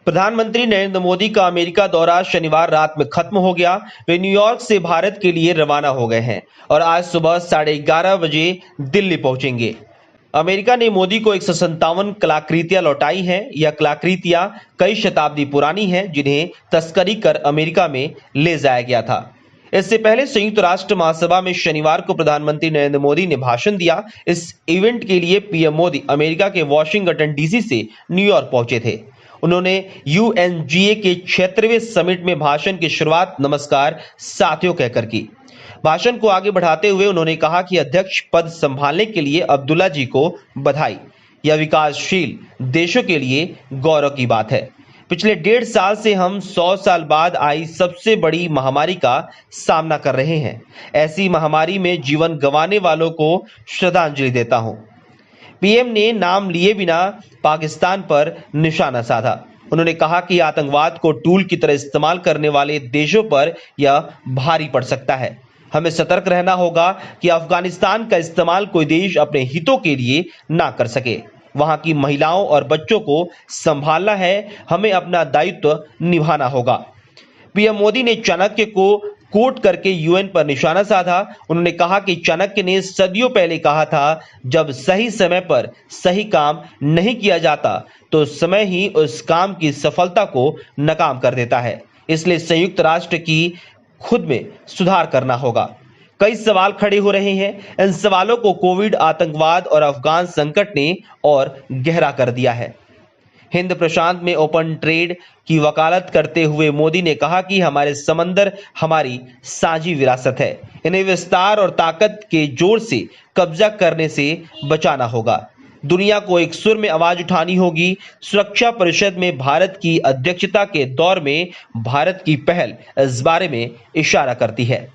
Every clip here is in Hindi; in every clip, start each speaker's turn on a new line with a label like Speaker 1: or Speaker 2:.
Speaker 1: प्रधानमंत्री नरेंद्र मोदी का अमेरिका दौरा शनिवार रात में खत्म हो गया। वे न्यूयॉर्क से भारत के लिए रवाना हो गए हैं और आज सुबह 11:30 बजे दिल्ली पहुंचेंगे। अमेरिका ने मोदी को 157 कलाकृतियां लौटाई हैं। यह कलाकृतियां कई शताब्दी पुरानी हैं, जिन्हें तस्करी कर अमेरिका में ले जाया गया था। इससे पहले संयुक्त राष्ट्र महासभा में शनिवार को प्रधानमंत्री नरेंद्र मोदी ने भाषण दिया। इस इवेंट के लिए पीएम मोदी अमेरिका के वॉशिंगटन डीसी से न्यूयॉर्क पहुंचे थे। उन्होंने यूएनजीए के 76वें समिट में भाषण की शुरुआत नमस्कार साथियों कहकर की। भाषण को आगे बढ़ाते हुए उन्होंने कहा कि अध्यक्ष पद संभालने के लिए अब्दुल्ला जी को बधाई। यह विकासशील देशों के लिए गौरव की बात है। पिछले 1.5 साल से हम 100 साल बाद आई सबसे बड़ी महामारी का सामना कर रहे हैं। ऐसी महामारी में जीवन गंवाने वालों को श्रद्धांजलि देता हूं। पीएम ने नाम लिए बिना पाकिस्तान पर निशाना साधा। उन्होंने कहा कि आतंकवाद को टूल की तरह इस्तेमाल करने वाले देशों पर यह भारी पड़ सकता है। हमें सतर्क रहना होगा कि अफगानिस्तान का इस्तेमाल कोई देश अपने हितों के लिए ना कर सके। वहां की महिलाओं और बच्चों को संभालना है। हमें अपना दायित्व निभाना होगा। पीएम मोदी ने चाणक्य को कोट करके यूएन पर निशाना साधा। उन्होंने कहा कि चाणक्य ने सदियों पहले कहा था, जब सही समय पर सही काम नहीं किया जाता तो समय ही उस काम की सफलता को नाकाम कर देता है। इसलिए संयुक्त राष्ट्र की खुद में सुधार करना होगा। कई सवाल खड़े हो रहे हैं। इन सवालों को कोविड, आतंकवाद और अफगान संकट ने और गहरा कर दिया है। हिंद प्रशांत में ओपन ट्रेड की वकालत करते हुए मोदी ने कहा कि हमारे समंदर हमारी साझी विरासत है। इन्हें विस्तार और ताकत के जोर से कब्जा करने से बचाना होगा। दुनिया को एक सुर में आवाज उठानी होगी। सुरक्षा परिषद में भारत की अध्यक्षता के दौर में भारत की पहल इस बारे में इशारा करती है।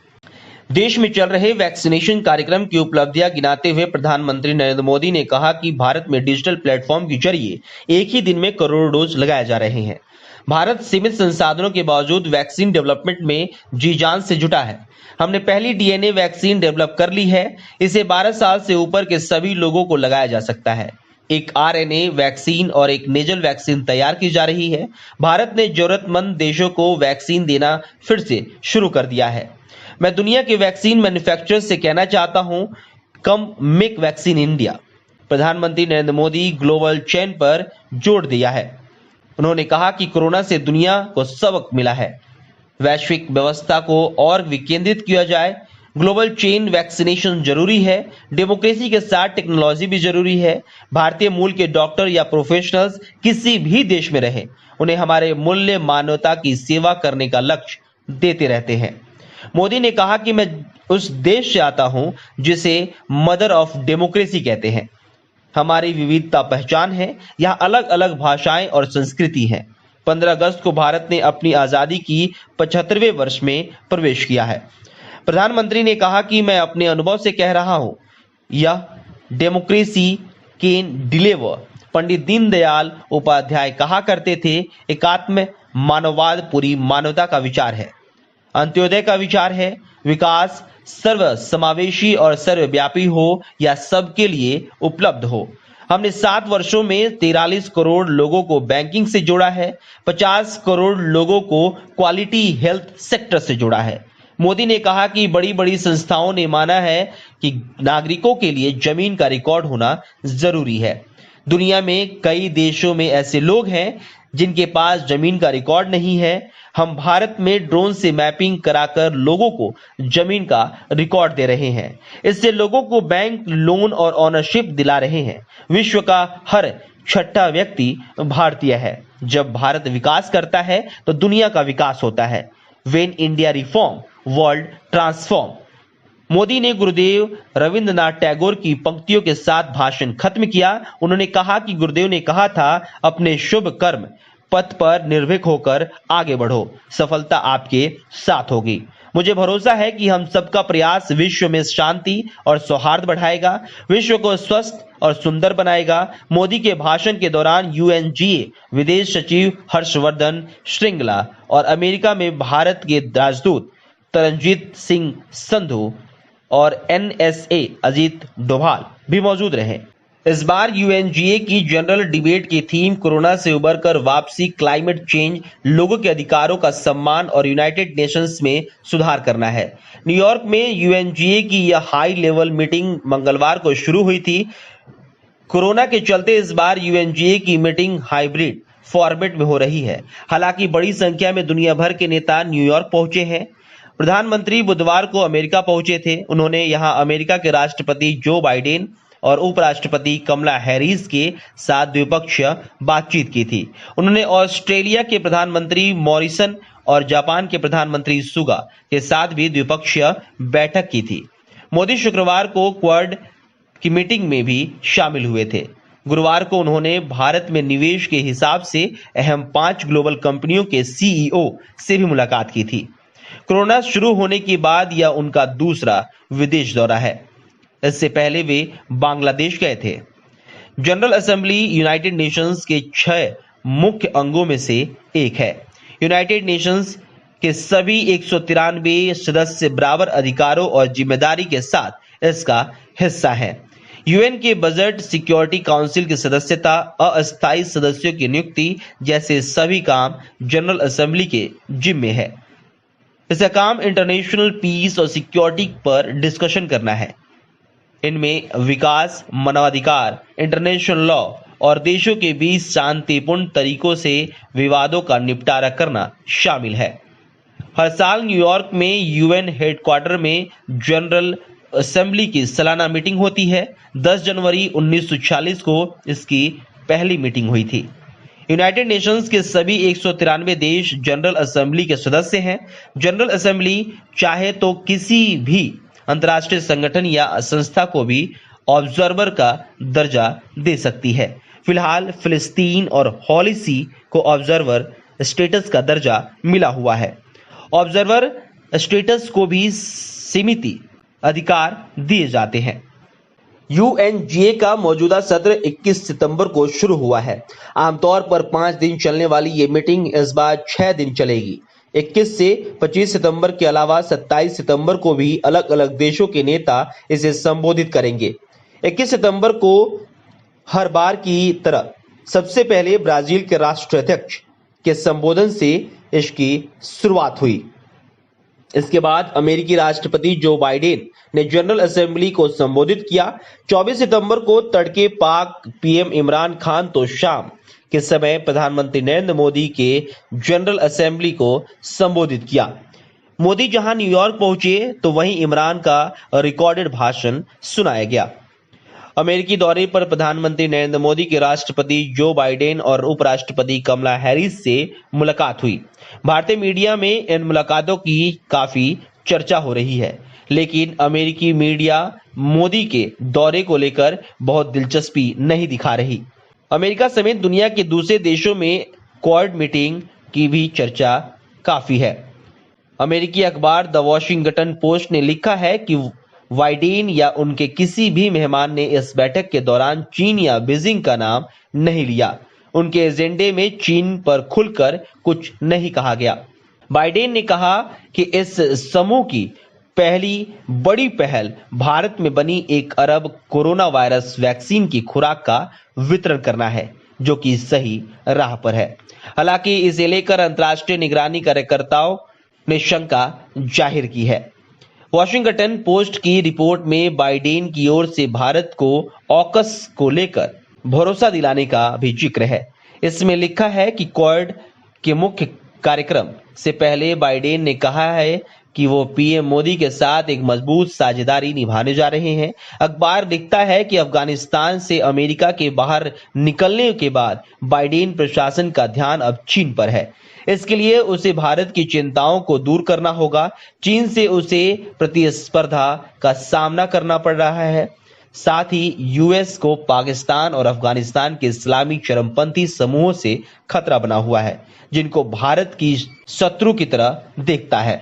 Speaker 1: देश में चल रहे वैक्सीनेशन कार्यक्रम की उपलब्धियां गिनाते हुए प्रधानमंत्री नरेंद्र मोदी ने कहा कि भारत में डिजिटल प्लेटफॉर्म के जरिए एक ही दिन में करोड़ों डोज लगाए जा रहे हैं। भारत सीमित संसाधनों के बावजूद वैक्सीन डेवलपमेंट में जी जान से जुटा है। हमने पहली डीएनए वैक्सीन डेवलप कर ली है। इसे 12 साल से ऊपर के सभी लोगों को लगाया जा सकता है। एक आरएनए वैक्सीन और एक नेजल वैक्सीन तैयार की जा रही है। भारत ने जरूरतमंद देशों को वैक्सीन देना फिर से शुरू कर दिया है। मैं दुनिया के वैक्सीन मैन्युफैक्चरर से कहना चाहता हूं, कम मेक वैक्सीन इंडिया। प्रधानमंत्री नरेंद्र मोदी ग्लोबल चेन पर जोर दिया है। उन्होंने कहा कि कोरोना से दुनिया को सबक मिला है। वैश्विक व्यवस्था को और विकेंद्रित किया जाए। ग्लोबल चेन वैक्सीनेशन जरूरी है। डेमोक्रेसी के साथ टेक्नोलॉजी भी जरूरी है। भारतीय मूल के डॉक्टर या प्रोफेशनल्स किसी भी देश में रहे, उन्हें हमारे मूल्य मानवता की सेवा करने का लक्ष्य देते रहते हैं। मोदी ने कहा कि मैं उस देश से आता हूं जिसे मदर ऑफ डेमोक्रेसी कहते हैं। हमारी विविधता पहचान है। यहाँ अलग अलग भाषाएं और संस्कृति है। 15 अगस्त को भारत ने अपनी आजादी की 75वें वर्ष में प्रवेश किया है। प्रधानमंत्री ने कहा कि मैं अपने अनुभव से कह रहा हूं, यह democracy can deliver. Pandit Deendayal Upadhyay कहा करते थे, एकात्म मानववाद पूरी मानवता का विचार है, अंत्योदय का विचार है। विकास सर्व समावेशी और सर्वव्यापी हो या सबके लिए उपलब्ध हो। हमने 7 वर्षों में 43 करोड़ लोगों को बैंकिंग से जोड़ा है। 50 करोड़ लोगों को क्वालिटी हेल्थ सेक्टर से जोड़ा है। मोदी ने कहा कि बड़ी बड़ी संस्थाओं ने माना है कि नागरिकों के लिए जमीन का रिकॉर्ड होना जरूरी है। दुनिया में कई देशों में ऐसे लोग हैं जिनके पास जमीन का रिकॉर्ड नहीं है। हम भारत में ड्रोन से मैपिंग कराकर लोगों को जमीन का रिकॉर्ड दे रहे हैं। इससे लोगों को बैंक लोन और ओनरशिप दिला रहे हैं। विश्व का हर 6ठा व्यक्ति भारतीय है। जब भारत विकास करता है तो दुनिया का विकास होता है। When India reform, world transform. Modi ने गुरुदेव रविंद्रनाथ टैगोर की पंक्तियों के साथ भाषण खत्म किया। उन्होंने कहा कि गुरुदेव ने कहा था, अपने शुभ कर्म पथ पर निर्भीक होकर आगे बढ़ो, सफलता आपके साथ होगी। मुझे भरोसा है कि हम सबका प्रयास विश्व में शांति और सौहार्द बढ़ाएगा, विश्व को स्वस्थ और सुंदर बनाएगा। मोदी के भाषण के दौरान यूएनजीए विदेश सचिव हर्षवर्धन श्रृंगला और अमेरिका में भारत के राजदूत तरनजीत सिंह संधू और एनएसए अजीत डोभाल भी मौजूद रहे। इस बार यूएनजीए की जनरल डिबेट की थीम कोरोना से उबरकर वापसी, क्लाइमेट चेंज, लोगों के अधिकारों का सम्मान और यूनाइटेड नेशंस में सुधार करना है। न्यूयॉर्क में यूएनजीए की यह हाई लेवल मीटिंग मंगलवार को शुरू हुई थी। कोरोना के चलते इस बार यूएनजीए की मीटिंग हाइब्रिड फॉर्मेट में हो रही है। हालांकि बड़ी संख्या में दुनिया भर के नेता न्यूयॉर्क पहुंचे हैं। प्रधानमंत्री बुधवार को अमेरिका पहुंचे थे। उन्होंने यहां अमेरिका के राष्ट्रपति जो बाइडेन और उपराष्ट्रपति कमला हैरिस के साथ द्विपक्षीय बातचीत की थी। उन्होंने ऑस्ट्रेलिया के प्रधानमंत्री मॉरिसन और जापान के प्रधानमंत्री सुगा के साथ भी द्विपक्षीय बैठक की थी। मोदी शुक्रवार को क्वाड की मीटिंग में भी शामिल हुए थे। गुरुवार को उन्होंने भारत में निवेश के हिसाब से अहम 5 ग्लोबल कंपनियों के सीईओ से भी मुलाकात की थी। कोरोना शुरू होने के बाद यह उनका दूसरा विदेश दौरा है। इससे पहले वे बांग्लादेश गए थे। जनरल असेंबली यूनाइटेड नेशंस के 6 मुख्य अंगों में से एक है। यूनाइटेड नेशंस के सभी 193 सदस्य बराबर अधिकारों और जिम्मेदारी के साथ इसका हिस्सा है। यूएन के बजट, सिक्योरिटी काउंसिल की सदस्यता, अस्थायी सदस्यों की नियुक्ति जैसे सभी काम जनरल असेंबली के जिम्मे है। इसका काम इंटरनेशनल पीस और सिक्योरिटी पर डिस्कशन करना है। इनमें विकास, मानवाधिकार, इंटरनेशनल लॉ और देशों के बीच शांतिपूर्ण तरीकों से विवादों का निपटारा करना शामिल है। हर साल न्यूयॉर्क में यूएन हेडक्वार्टर में जनरल असेंबली की सालाना मीटिंग होती है। 10 जनवरी 1940 को इसकी पहली मीटिंग हुई थी। यूनाइटेड नेशंस के सभी 193 देश जनरल असेंबली के सदस्य हैं। जनरल असेंबली चाहे तो किसी भी अंतर्राष्ट्रीय संगठन या संस्था को भी ऑब्जर्वर का दर्जा दे सकती है। फिलहाल फिलिस्तीन और हॉलीसी को ऑब्जर्वर स्टेटस का दर्जा मिला हुआ है। ऑब्जर्वर स्टेटस को भी सीमित अधिकार दिए जाते हैं। यूएनजीए का मौजूदा सत्र 21 सितंबर को शुरू हुआ है। आमतौर पर 5 दिन चलने वाली ये मीटिंग इस बार 6 दिन चलेगी। 21 से 25 सितंबर के अलावा 27 सितंबर को भी अलग अलग देशों के नेता इसे संबोधित करेंगे। 21 सितंबर को हर बार की तरह सबसे पहले ब्राजील के राष्ट्राध्यक्ष के संबोधन से इसकी शुरुआत हुई। इसके बाद अमेरिकी राष्ट्रपति जो बाइडेन ने जनरल असेंबली को संबोधित किया। 24 सितंबर को तड़के पाक पीएम इमरान खान तो शाम के समय प्रधानमंत्री नरेंद्र मोदी के जनरल असेंबली को संबोधित किया। मोदी जहां न्यूयॉर्क पहुंचे तो वहीं इमरान का रिकॉर्डेड भाषण सुनाया गया। अमेरिकी दौरे पर प्रधानमंत्री नरेंद्र मोदी के राष्ट्रपति जो बाइडेन और उपराष्ट्रपति कमला हैरिस से मुलाकात हुई। भारतीय मीडिया में इन मुलाकातों की काफी चर्चा हो रही है, लेकिन अमेरिकी मीडिया मोदी के दौरे को लेकर बहुत दिलचस्पी नहीं दिखा रही। अमेरिका समेत दुनिया के दूसरे देशों में क्वाड मीटिंग की भी चर्चा काफी है। अमेरिकी अखबार द वॉशिंगटन पोस्ट ने लिखा है कि बाइडेन या उनके किसी भी मेहमान ने इस बैठक के दौरान चीन या बीजिंग का नाम नहीं लिया। उनके एजेंडे में चीन पर खुलकर कुछ नहीं कहा गया। बाइडेन ने कहा कि इस समूह की पहली बड़ी पहल भारत में बनी 1 अरब कोरोना वायरस वैक्सीन की खुराक का वितरण करना है, जो कि सही राह पर है। हालांकि इसे लेकर अंतर्राष्ट्रीय निगरानी कार्यकर्ताओं ने शंका जाहिर की है। वॉशिंगटन पोस्ट की रिपोर्ट में बाइडेन की ओर से भारत को ऑकस को लेकर भरोसा दिलाने का भी जिक्र है। इसमें लिखा है कि क्वाड के मुख्य कार्यक्रम से पहले बाइडेन ने कहा है कि वो पीएम मोदी के साथ एक मजबूत साझेदारी निभाने जा रहे हैं। अखबार लिखता है कि अफगानिस्तान से अमेरिका के बाहर निकलने के बाद बाइडेन प्रशासन का ध्यान अब चीन पर है। इसके लिए उसे भारत की चिंताओं को दूर करना होगा। चीन से उसे प्रतिस्पर्धा का सामना करना पड़ रहा है। साथ ही यूएस को पाकिस्तान और अफगानिस्तान के इस्लामी चरमपंथी समूहों से खतरा बना हुआ है, जिनको भारत की शत्रु की तरह देखता है।